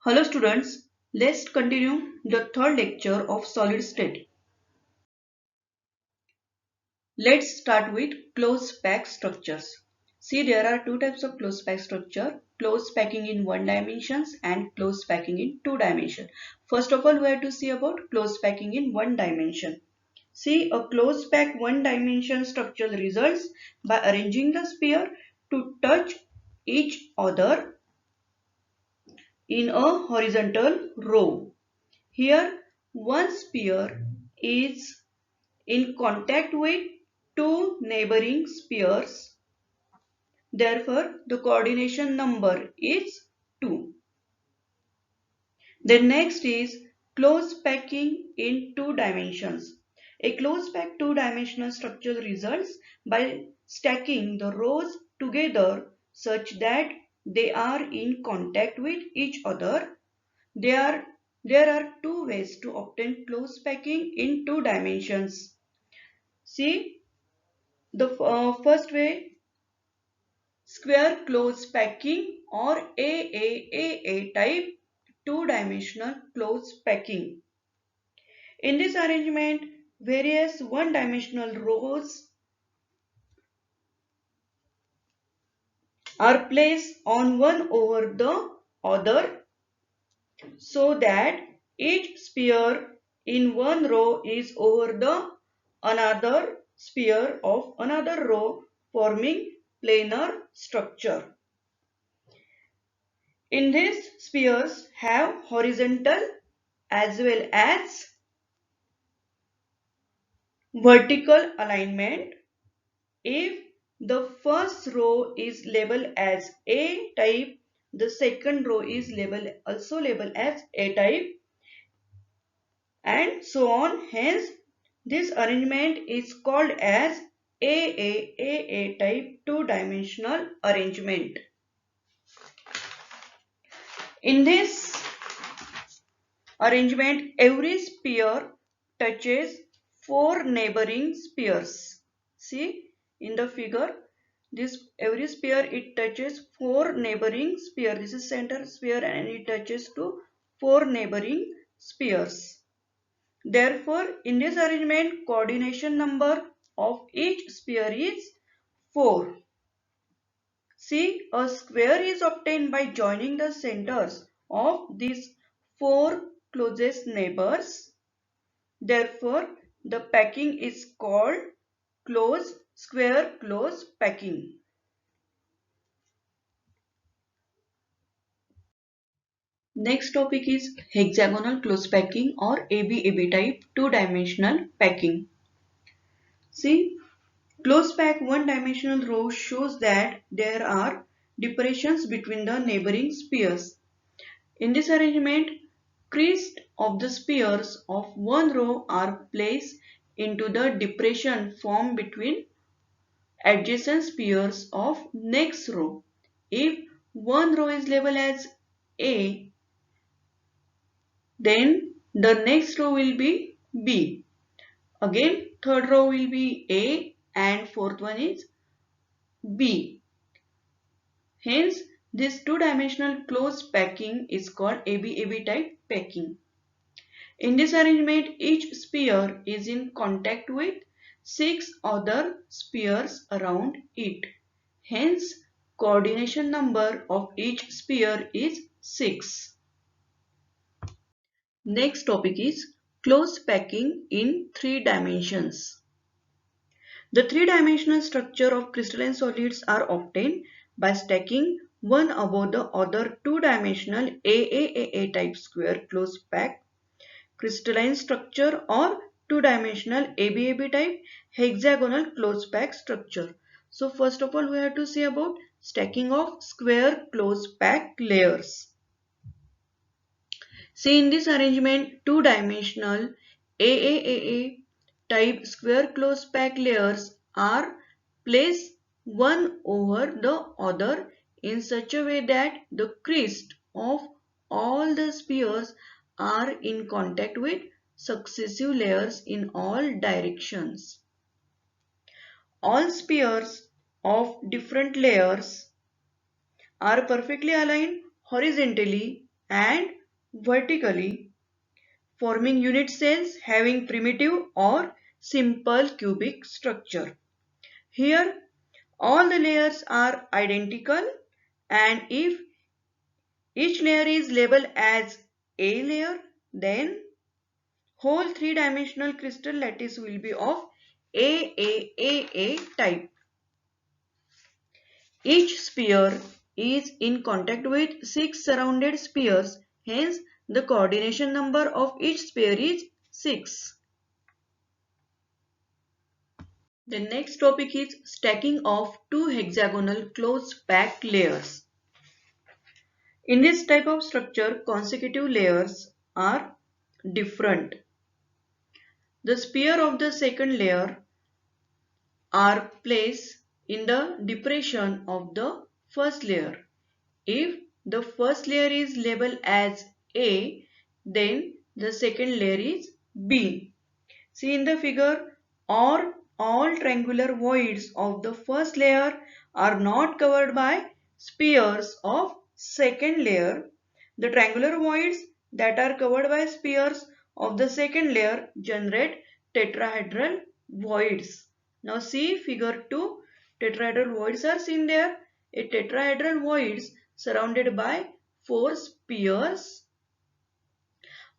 Hello students, let's continue the third lecture of solid state. Let's start with closed pack structures. See, there are two types of closed pack structure, closed packing in one dimensions and closed packing in two dimension. First of all, we have to see about closed packing in one dimension. See, a closed pack one dimension structure results by arranging the sphere to touch each other in a horizontal row. Here, one sphere is in contact with two neighboring spheres. Therefore, the coordination number is 2. Then next is close packing in two dimensions. A close packed two-dimensional structure results by stacking the rows together such that they are in contact with each other. There are two ways to obtain close packing in two dimensions. See, the first way, square close packing or AAAA type two-dimensional close packing. In this arrangement, various one-dimensional rows are placed on one over the other so that each sphere in one row is over the another sphere of another row, forming planar structure. In these spheres have horizontal as well as vertical alignment. If the first row is labeled as A type, the second row is also labeled as A type, and so on. Hence, this arrangement is called as AAAA type two-dimensional arrangement. In this arrangement, every sphere touches four neighboring spheres. See, in the figure, this every sphere it touches four neighboring spheres. This is center sphere and it touches to four neighboring spheres. Therefore, in this arrangement, coordination number of each sphere is 4. See, a square is obtained by joining the centers of these four closest neighbors. Therefore, the packing is called square close packing. Next topic is hexagonal close packing or ABAB type two-dimensional packing. See, close pack one-dimensional row shows that there are depressions between the neighboring spheres. In this arrangement, crests of the spheres of one row are placed into the depression formed between adjacent spheres of next row. If one row is labeled as A, then the next row will be B. Again, third row will be A and fourth one is B. Hence, this two-dimensional close packing is called ABAB type packing. In this arrangement, each sphere is in contact with 6 other spheres around it. Hence, coordination number of each sphere is 6. Next topic is close packing in 3 dimensions. The three-dimensional structure of crystalline solids are obtained by stacking one above the other two-dimensional AAAA type square close pack crystalline structure or two-dimensional ABAB type hexagonal close pack structure. So first of all, we have to see about stacking of square close pack layers. See, in this arrangement, two-dimensional AAAA type square close pack layers are placed one over the other in such a way that the crest of all the spheres are in contact with successive layers in all directions. All spheres of different layers are perfectly aligned horizontally and vertically, forming unit cells having primitive or simple cubic structure. Here, all the layers are identical, and if each layer is labeled as A layer, then whole three-dimensional crystal lattice will be of AAAA type. Each sphere is in contact with 6 surrounded spheres, hence the coordination number of each sphere is 6. The next topic is stacking of two hexagonal close packed layers. In this type of structure, consecutive layers are different. The sphere of the second layer are placed in the depression of the first layer. If the first layer is labeled as A, then the second layer is B. See in the figure, all triangular voids of the first layer are not covered by spheres of second layer. The triangular voids that are covered by spheres of the second layer generate tetrahedral voids. Now see figure 2, tetrahedral voids are seen there. A tetrahedral voids surrounded by 4 spheres.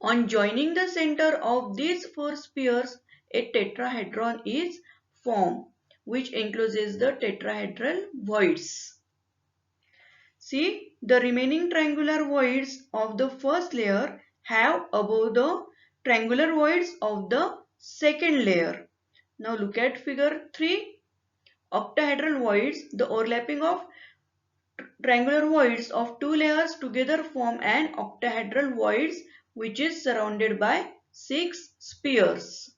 On joining the center of these 4 spheres, a tetrahedron is formed, which encloses the tetrahedral voids. See, the remaining triangular voids of the first layer have above the triangular voids of the second layer. Now look at figure 3. Octahedral voids, the overlapping of triangular voids of two layers together form an octahedral voids which is surrounded by 6 spheres.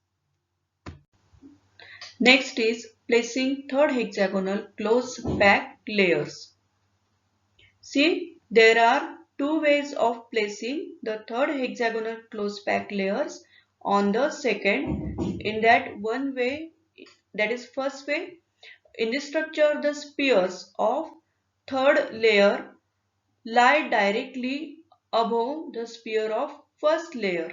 Next is placing third hexagonal close packed layers. See, there are two ways of placing the third hexagonal close packed layers on the second. In that one way, that is first way, in this structure the spheres of third layer lie directly above the sphere of first layer.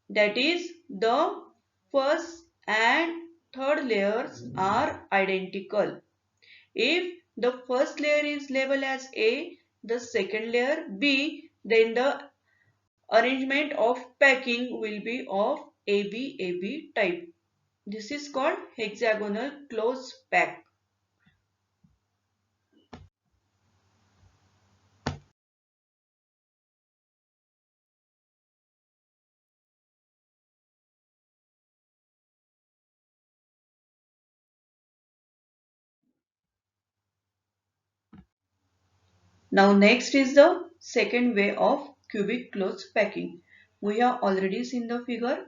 That is, the first and third layers are identical. If the first layer is labeled as A, the second layer B, then the arrangement of packing will be of AB type. This is called hexagonal close pack. Now next is the second way of cubic close packing. We have already seen the figure.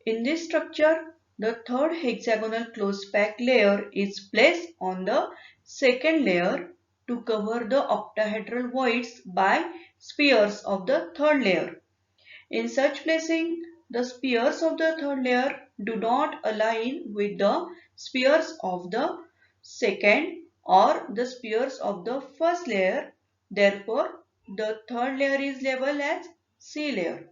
In this structure, the third hexagonal close pack layer is placed on the second layer to cover the octahedral voids by spheres of the third layer. In such placing, the spheres of the third layer do not align with the spheres of the second or the spheres of the first layer. Therefore, the third layer is labeled as C layer.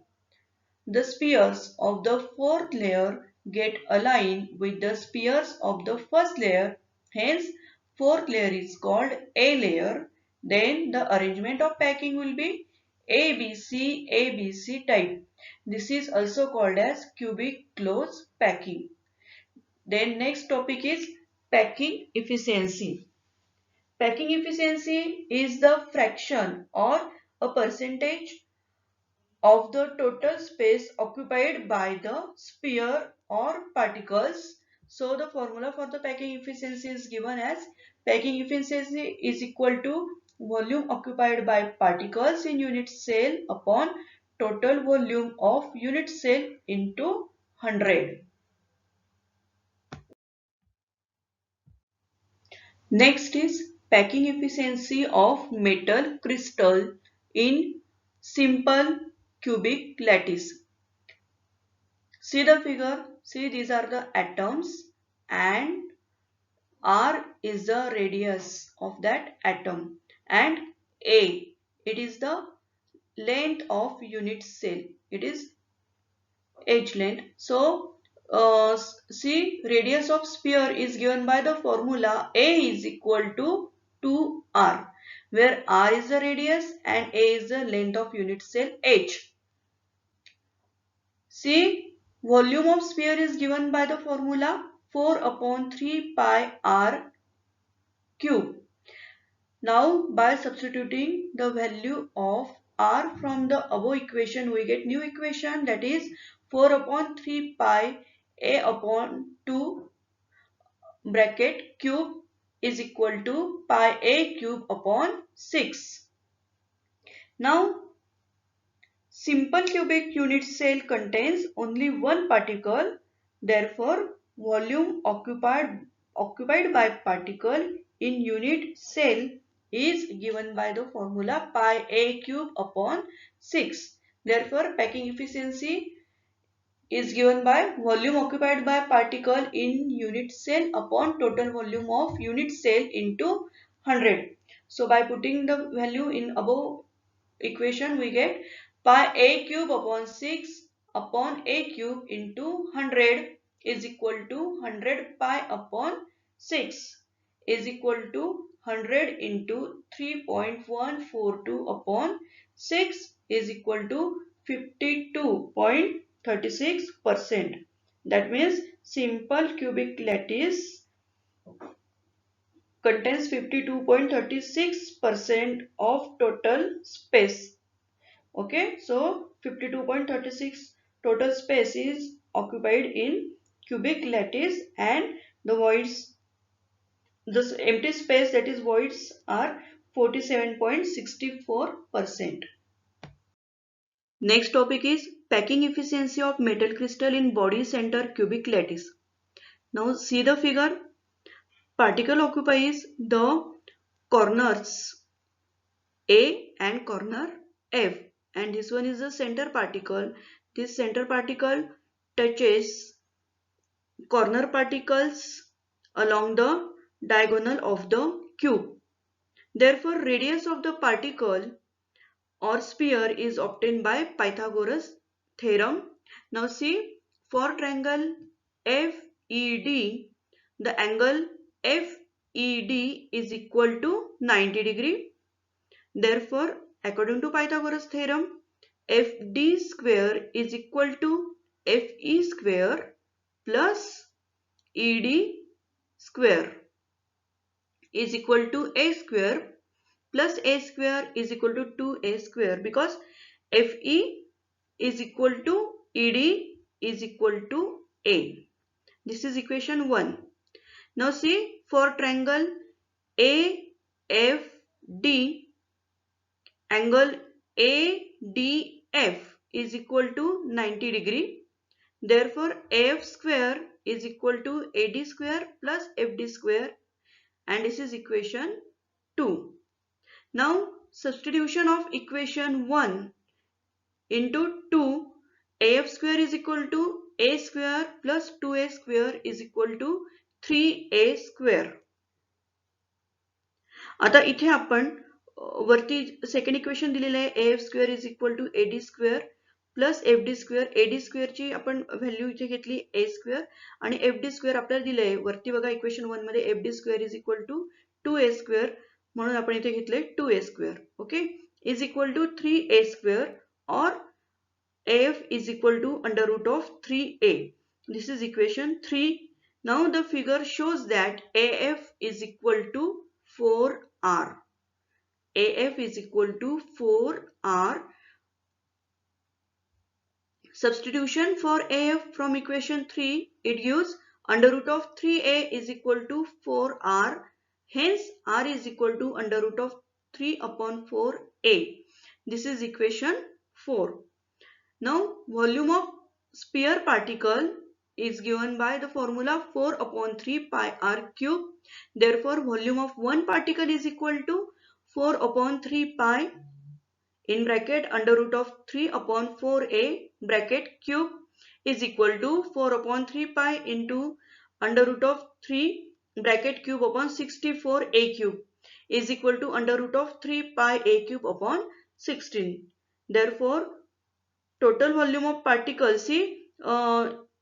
The spheres of the fourth layer get aligned with the spheres of the first layer. Hence, fourth layer is called A layer. Then the arrangement of packing will be ABC type. This is also called as cubic close packing. Then next topic is packing efficiency. Packing efficiency is the fraction or a percentage of the total space occupied by the sphere or particles. So the formula for the packing efficiency is given as packing efficiency is equal to volume occupied by particles in unit cell upon total volume of unit cell into 100. Next is packing efficiency of metal crystal in simple cubic lattice. See the figure, see these are the atoms and R is the radius of that atom and A, it is the length of unit cell. It is h length. So see, radius of sphere is given by the formula A is equal to 2r, where r is the radius and a is the length of unit cell h. See, volume of sphere is given by the formula 4 upon 3 pi r cube. Now by substituting the value of r from the above equation, we get new equation, that is 4 upon 3 pi a upon 2 bracket cube is equal to pi a cube upon 6. Now simple cubic unit cell contains only one particle, therefore volume occupied by particle in unit cell is given by the formula pi a cube upon 6. Therefore packing efficiency is given by volume occupied by particle in unit cell upon total volume of unit cell into 100. So by putting the value in above equation, we get pi a cube upon 6 upon a cube into 100 is equal to 100 pi upon 6 is equal to 100 into 3.142 upon 6 is equal to 52.36%. That means simple cubic lattice contains 52.36% of total space. Okay, so 52.36 total space is occupied in cubic lattice, and the voids, this empty space, that is voids, are 47.64%. Next topic is packing efficiency of metal crystal in body center cubic lattice. Now see the figure. Particle occupies the corners A and corner F, and this one is the center particle. This center particle touches corner particles along the diagonal of the cube. Therefore, radius of the particle or sphere is obtained by Pythagoras theorem. Now see, for triangle FED, the angle FED is equal to 90 degree. Therefore, according to Pythagoras theorem, FD square is equal to FE square plus ED square is equal to A square plus A square is equal to 2A square, because FE is equal to ED is equal to A. This is equation 1. Now see, for triangle AFD, angle ADF is equal to 90 degree. Therefore, AF square is equal to AD square plus FD square, and this is equation 2. Now, substitution of equation 1 into 2, AF square is equal to A square plus 2A square is equal to 3A square. आता इथे आपण वरती second equation दिलेले आहे AF square is equal to AD square plus FD square. AD square ची आपण value इथे घेतली A square, आणि FD square आपल्याला दिले आहे वरती बघा इक्वेशन 1 मध्ये FD square is equal to 2A square, म्हणून आपण इथे घेतले 2A square. Okay, is equal to 3A square or AF is equal to under root of 3A. This is equation 3. Now the figure shows that AF is equal to 4R. AF is equal to 4R. Substitution for AF from equation 3, it gives under root of 3A is equal to 4R. Hence R is equal to under root of 3 upon 4A. This is equation 4. Now volume of sphere particle is given by the formula 4 upon 3 pi r cube. Therefore, volume of one particle is equal to 4 upon 3 pi in bracket under root of 3 upon 4a bracket cube is equal to 4 upon 3 pi into under root of 3 bracket cube upon 64a cube is equal to under root of 3 pi a cube upon 16. Therefore, total volume of particles, see,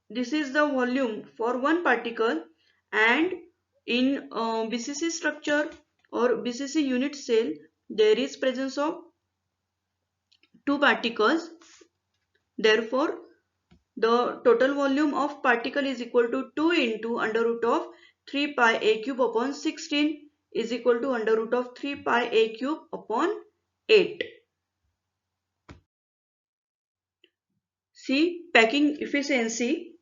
this is the volume for one particle, and in BCC structure or BCC unit cell, there is presence of two particles. Therefore, the total volume of particle is equal to 2 into under root of 3 pi a cube upon 16 is equal to under root of 3 pi a cube upon 8. See, packing efficiency,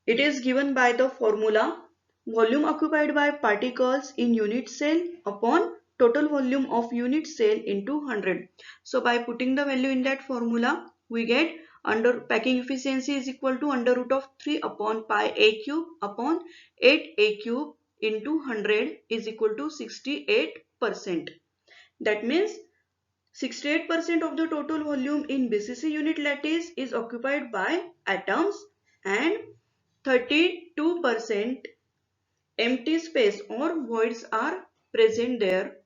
it is given by the formula volume occupied by particles in unit cell upon total volume of unit cell into 100. So by putting the value in that formula, we get under packing efficiency is equal to under root of 3 upon pi a cube upon 8 a cube into 100 is equal to 68%. That means 68% of the total volume in BCC unit lattice is occupied by atoms and 32% empty space or voids are present there.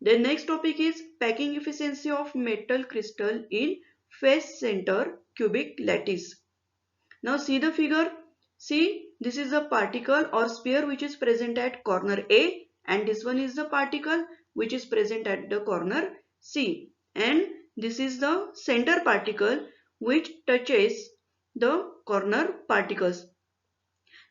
The next topic is packing efficiency of metal crystal in face center cubic lattice. Now see the figure. See, this is a particle or sphere which is present at corner A, and this one is the particle which is present at the corner C, and this is the center particle which touches the corner particles.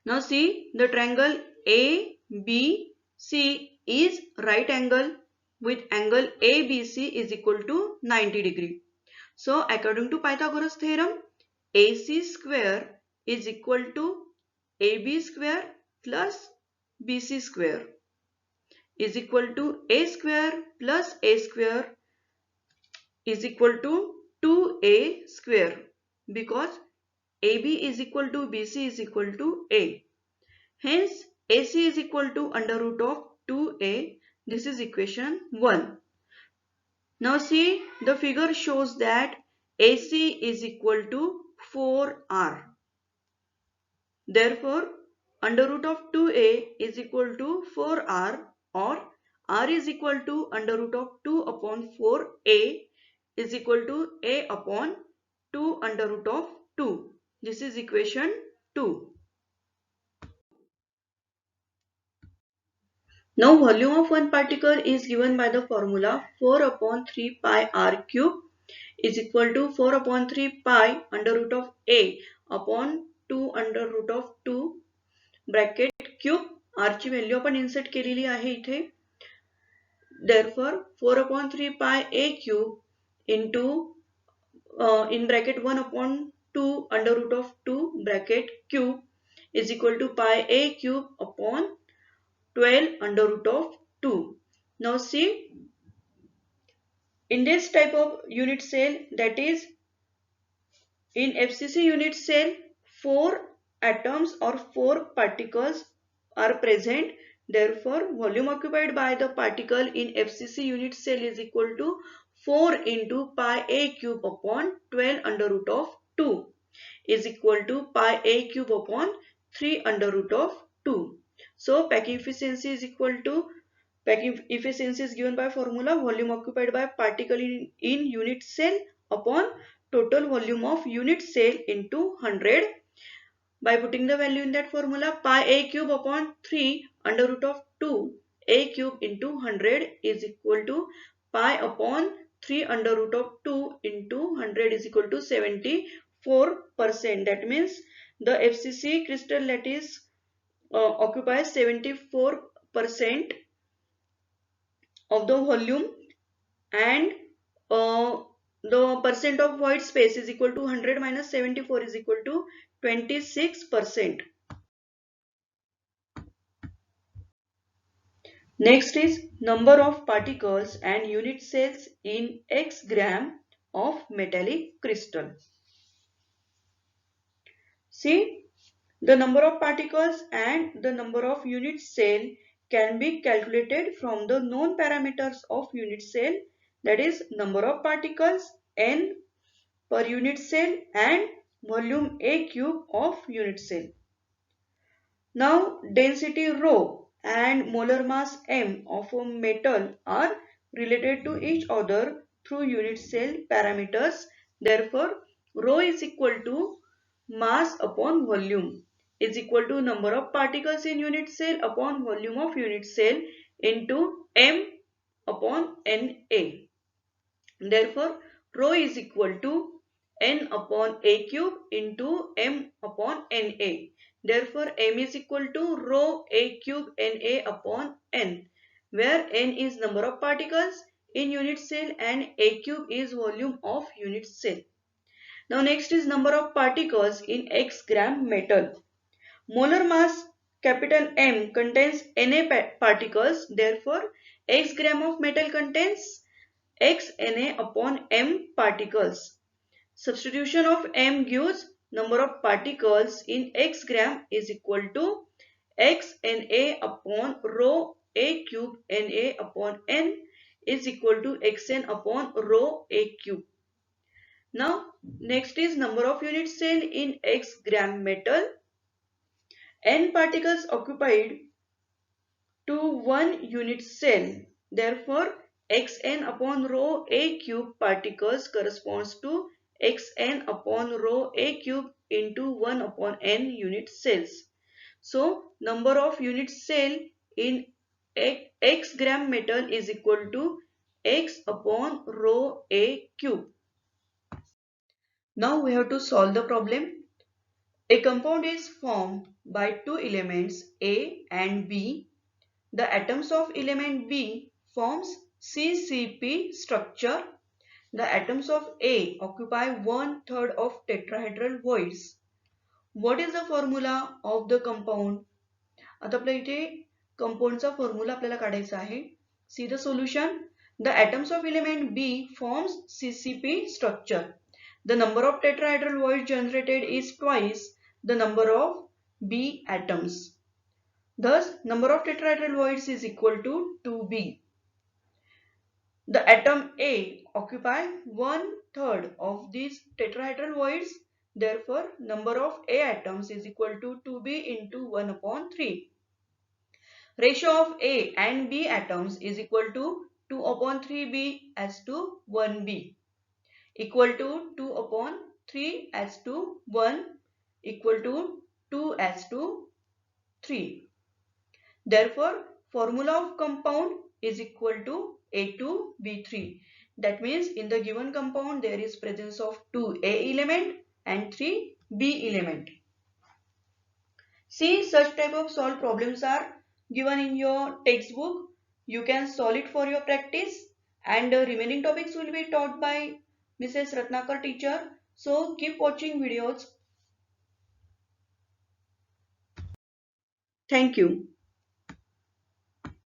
Now see, the triangle ABC is right angle with angle ABC is equal to 90 degree. So according to Pythagoras theorem, AC square is equal to AB square plus BC square is equal to A square plus A square is equal to 2A square, because AB is equal to BC is equal to A. Hence, AC is equal to under root of 2A. This is equation 1. Now see, the figure shows that AC is equal to 4R. Therefore, under root of 2A is equal to 4R, or R is equal to under root of 2 upon 4A is equal to A upon 2 under root of 2. This is equation 2. Now volume of one particle is given by the formula 4 upon 3 pi r cube is equal to 4 upon 3 pi under root of A upon 2 under root of 2 bracket cube. R ची value आपण insert केलेली आहे इथे. Therefore 4 upon 3 pi a cube into in bracket 1 upon 2 under root of 2 bracket cube is equal to pi a cube upon 12 under root of 2. Now see, in this type of unit cell, that is in FCC unit cell, 4 atoms or 4 particles are present. Therefore, volume occupied by the particle in FCC unit cell is equal to 4 into pi a cube upon 12 under root of 2 is equal to pi a cube upon 3 under root of 2. So, packing efficiency is equal to, packing efficiency is given by formula volume occupied by particle in unit cell upon total volume of unit cell into 100. By putting the value in that formula, pi a cube upon 3 under root of 2 a cube into 100 is equal to pi upon 3 under root of 2 into 100 is equal to 74%. That means the FCC crystal lattice occupies 74% of the volume, and the percent of void space is equal to 100 minus 74 is equal to 26%. Next is number of particles and unit cells in x gram of metallic crystal. See, the number of particles and the number of unit cell can be calculated from the known parameters of unit cell, that is number of particles n per unit cell and volume a cube of unit cell. Now density rho and molar mass m of a metal are related to each other through unit cell parameters. Therefore, rho is equal to mass upon volume is equal to number of particles in unit cell upon volume of unit cell into m upon Na. Therefore, rho is equal to n upon a cube into m upon Na. Therefore, m is equal to rho a cube Na upon n, where n is number of particles in unit cell and a cube is volume of unit cell. Now next is number of particles in x gram metal. Molar mass capital M contains Na particles. Therefore, x gram of metal contains x Na upon m particles. Substitution of m gives number of particles in x gram is equal to x Na upon rho a cube Na upon n is equal to xn upon rho a cube. Now next is number of unit cell in x gram metal. N particles occupied to one unit cell. Therefore, xn upon rho a cube particles corresponds to xn upon rho a cube into 1 upon n unit cells. So, number of unit cell in x gram metal is equal to x upon rho a cube. Now we have to solve the problem. A compound is formed by two elements A and B. The atoms of element B forms CCP structure. The atoms of A occupy 1/3 of tetrahedral voids. What is the formula of the compound? आता आपल्या इथे कंपाऊंडचा formula आपल्याला काढायचा आहे. See the solution. The atoms of element B forms CCP structure. The number of tetrahedral voids generated is twice the number of B atoms. Thus, number of tetrahedral voids is equal to 2B. The atom A occupy 1/3 of these tetrahedral voids. Therefore, number of A atoms is equal to 2B into 1 upon 3. Ratio of A and B atoms is equal to 2 upon 3B as to 1B, equal to 2 upon 3 as to 1, equal to 2 as to 3. Therefore, formula of compound is equal to A2B3. That means in the given compound there is presence of 2 A element and 3 B element. See, such type of solved problems are given in your textbook. You can solve it for your practice, and remaining topics will be taught by Mrs. Ratnakar teacher. So keep watching videos. Thank you.